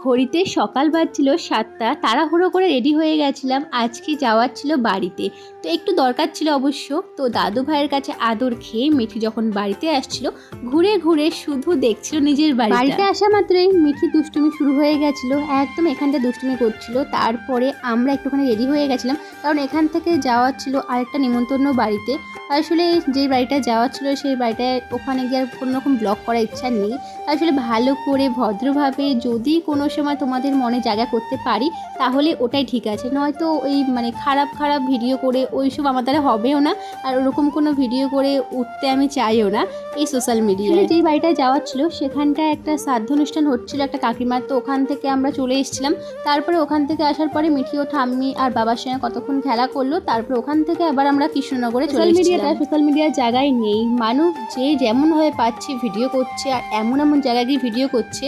ঘড়িতে সকাল বাজছিল 7টা। তাড়াহুড়ো করে রেডি হয়ে গেছিলাম, আজকে যাওয়ার ছিল বাড়িতে। তো একটু দরকার ছিল অবশ্য। তো দাদু ভাইয়ের কাছে আদর খেয়ে মিঠি যখন বাড়িতে আসছিল, ঘুরে ঘুরে শুধু দেখছিল নিজের বাড়িতে আসা মাত্রই মিঠি দুষ্টুমি শুরু হয়ে গেছিলো, একদম এখানটা দুষ্টুমি করছিল। তারপরে আমরা একটুখানি রেডি হয়ে গেছিলাম, কারণ এখান থেকে যাওয়ার ছিল আরেকটা নিমন্ত্রণ বাড়িতে। আসলে যেই বাড়িটা যাওয়ার ছিল সেই বাড়িটায় ওখানে গিয়ে আর কোনো রকম ব্লগ করার ইচ্ছা নেই। আসলে ভালো করে ভদ্রভাবে যদি কোনো সময় তোমাদের মনে জায়গা করতে পারি তাহলে ওটাই ঠিক আছে, নয়তো ওই খারাপ খারাপ ভিডিও করে ওইসব আমার দ্বারা হবেও না, আর ওরকম কোনো ভিডিও করে উঠতে আমি চাইও না এই সোশ্যাল মিডিয়ায়। যেই বাড়িটায় যাওয়ার ছিল সেখানটায় একটা শ্রাদ্ধ অনুষ্ঠান হচ্ছিল একটা কাকিমার, তো ওখান থেকে আমরা চলে এসেছিলাম। তারপরে ওখান থেকে আসার পরে মিঠি ও ঠাম্মি আর বাবার সঙ্গে কতক্ষণ খেলা করলো, তারপর ওখান থেকে আবার আমরা কৃষ্ণনগরে চলে এসেছিলাম। সোশ্যাল মিডিয়ার জায়গায় নেই, মানুষ যে যেমনভাবে পাচ্ছে ভিডিও করছে, আর এমন এমন জায়গায় গিয়ে ভিডিও করছে,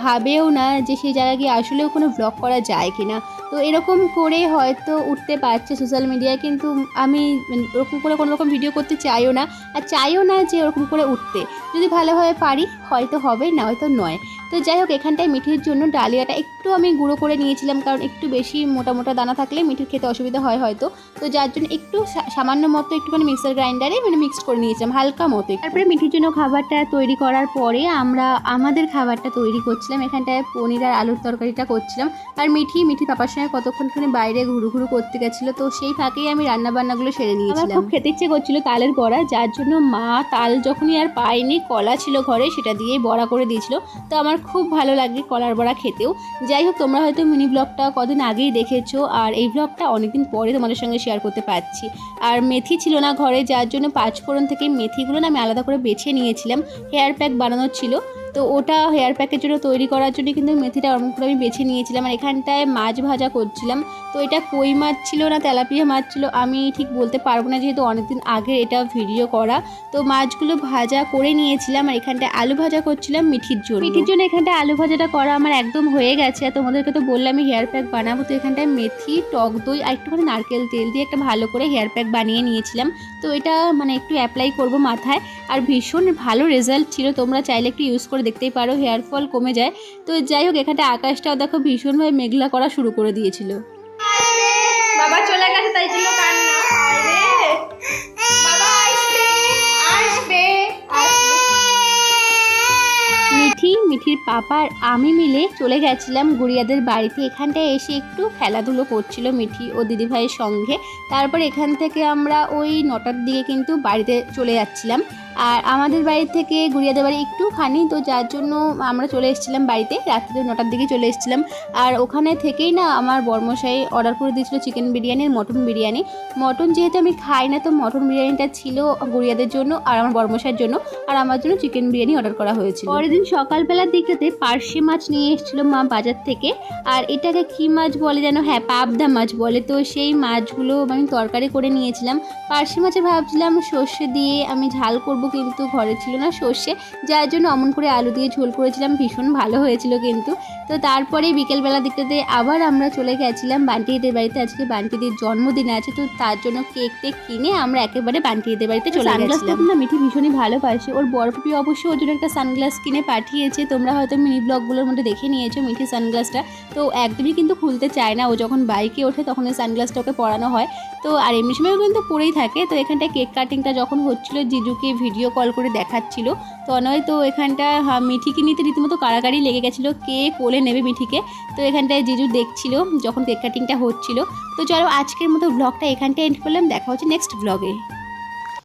ভাবেও না যে সেই জায়গায় গিয়ে আসলেও কোনো ব্লগ করা যায় কিনা। তো এরকম করে হয়তো উঠতে পারছে সোশ্যাল মিডিয়ায়, কিন্তু আমি ওরকম করে কোনো রকম ভিডিও করতে চাইও না, আর চাইও না যে ওরকম করে উঠতে। যদি ভালোভাবে পারি হয়তো হবে, না হয়তো নয়। তো যাই হোক, এখানটায় মিঠির জন্য ডালিয়াটা একটু আমি গুঁড়ো করে নিয়েছিলাম, কারণ একটু বেশি মোটা মোটা দানা থাকলে মিঠির খেতে অসুবিধা হয় হয়তো। তো যার জন্য একটু সামান্য মতো একটুখানি মিক্সার গ্রাইন্ডারে মিক্সড করে নিয়েছিলাম হালকা মতো। তারপরে মিঠির জন্য খাবারটা তৈরি করার পরে আমরা আমাদের খাবারটা তৈরি করছিলাম। এখানটায় পনির আর আলুর তরকারিটা করছিলাম, আর মিঠির পাপার সঙ্গে কতক্ষণখানি বাইরে ঘুরু করতে গেছিলো, তো সেই ফাঁকেই আমি রান্নাবান্নাগুলো সেরে নিয়েছিলাম। আমার খুব খেতে ইচ্ছে করছিল তালের বড়া, যার জন্য মা তাল যখনই আর পায়নি, কলা ছিল ঘরে, সেটা দিয়েই বড়া করে দিয়েছিল। তো আমার খুব ভালো লাগে কলার বড়া খেতেও। যাই হোক, তোমরা হয়তো মিনি ব্লগটা কদিন আগেই দেখেছো, আর এই ব্লগটা অনেকদিন পরে তোমাদের সঙ্গে শেয়ার করতে পারছি। আর মেথি ছিল না ঘরে, যার জন্য পাঁচফোড়ন থেকে মেথিগুলো আমি আলাদা করে বেছে নিয়েছিলাম। হেয়ার প্যাক বানানোর ছিল, তো ওটা হেয়ার প্যাকের জন্য তৈরি করার জন্য কিন্তু মেথিটা ওরকম করে আমি বেছে নিয়েছিলাম। আর এখানটায় মাছ ভাজা করছিলাম। তো এটা কই মাছ ছিল না তেলাপিয়া মাছ ছিল আমি ঠিক বলতে পারবো না, যেহেতু অনেকদিন আগে এটা ভিডিও করা। তো মাছগুলো ভাজা করে নিয়েছিলাম, আর এখানটায় আলু ভাজা করছিলাম মিঠির জন্য। এখানটায় আলু ভাজাটা করা আমার একদম হয়ে গেছে। আর তোমাদেরকে তো বললাম আমি হেয়ার প্যাক বানাবো, তো এখানটায় মেথি, টক দই আর একটুখানি নারকেল তেল দিয়ে একটা ভালো করে হেয়ার প্যাক বানিয়ে নিয়েছিলাম। তো এটা একটু অ্যাপ্লাই করব মাথায়, আর ভীষণ ভালো রেজাল্ট ছিল। তোমরা চাইলে একটু ইউজ করে দেখতেই পারো, হেয়ার ফল কমে যায়। তো যাই হোক, এখানটা আকাশটাও দেখো ভীষণভাবে মেঘলা করা শুরু করে দিয়েছিল। বাবা চলে গেছে তাই জন্য কান্না। বাবা আসবে। মিঠির পাপা আর আমি মিলে চলে গেছিলাম গুড়িয়াদের বাড়িতে। এখানটায় এসে একটু খেলাধুলো করছিল মিঠি ও দিদিভাইয়ের সঙ্গে। তারপর এখান থেকে আমরা ওই 9টার দিকে কিন্তু বাড়িতে চলে যাচ্ছিলাম। আর আমাদের বাড়ি থেকে গুড়িয়াদের বাড়ি একটুখানি, তো যার জন্য আমরা চলে এসেছিলাম বাড়িতে রাত্রে 9টার দিকে চলে এসেছিলাম। আর ওখানে থেকেই না আমার বর্মশাই অর্ডার করে দিয়েছিল চিকেন বিরিয়ানি আর মটন বিরিয়ানি। মটন যেহেতু আমি খাই না, তো মটন বিরিয়ানিটা ছিল গুড়িয়াদের জন্য আর আমার বর্মশাইয়ের জন্য, আর আমার জন্য চিকেন বিরিয়ানি অর্ডার করা হয়েছিল। পরের দিন সকালবেলার দিকটাতে পার্শে মাছ নিয়ে এসেছিল মা বাজার থেকে। আর এটাকে কি মাছ বলে যেন, হ্যাঁ পাবদা মাছ বলে। তো সেই মাছগুলো আমি তরকারি করে নিয়েছিলাম। পার্শে মাছে ভাবছিলাম সর্ষে দিয়ে আমি ঝাল করব, কিন্তু ঘরে ছিল না সর্ষে, যার জন্য অমন করে আলু দিয়ে ঝোল করেছিলাম, ভীষণ ভালো হয়েছিল কিন্তু। তো তারপরে বিকেলবেলা দিকটাতে আবার আমরা চলে গেছিলাম বান্টিদের বাড়িতে। আজকে বান্টিদের জন্মদিন আছে, তো তার জন্য কেক টেক কিনে আমরা একেবারে বান্টিদের বাড়িতে চলে গেছিলাম। না মিঠি ভীষণই ভালোবাসে, ওর বড় পুপি অবশ্যই ওর জন্য একটা সানগ্লাস কিনে পাঠিয়েছে। তোমরা হয়তো মিনি ব্লগগুলোর মধ্যে দেখে নিয়েছো মিঠি সানগ্লাসটা। তো একদমই কিন্তু খুলতে চায় না, ও যখন বাইকে ওঠে তখন এই সানগ্লাসটা ওকে পরানো হয়। তো আর এমনি সময়ও কিন্তু পরেই থাকে। তো এখানটায় কেক কাটিংটা যখন হচ্ছিল, জিজুকে ভিডিও কল করে দেখাচ্ছিল তনয়। তো এখানটা মিঠিকে নিতে রীতিমতো কাড়াকাড়ি লেগে গেছিলো, কে কোলে নেবে মিঠিকে। তো এখানটায় জিজু দেখছিল যখন কেক কাটিংটা হচ্ছিল। তো চলো আজকের মতো ব্লগটা এখানটায় এন্ড করলাম, দেখা হচ্ছে নেক্সট ব্লগে।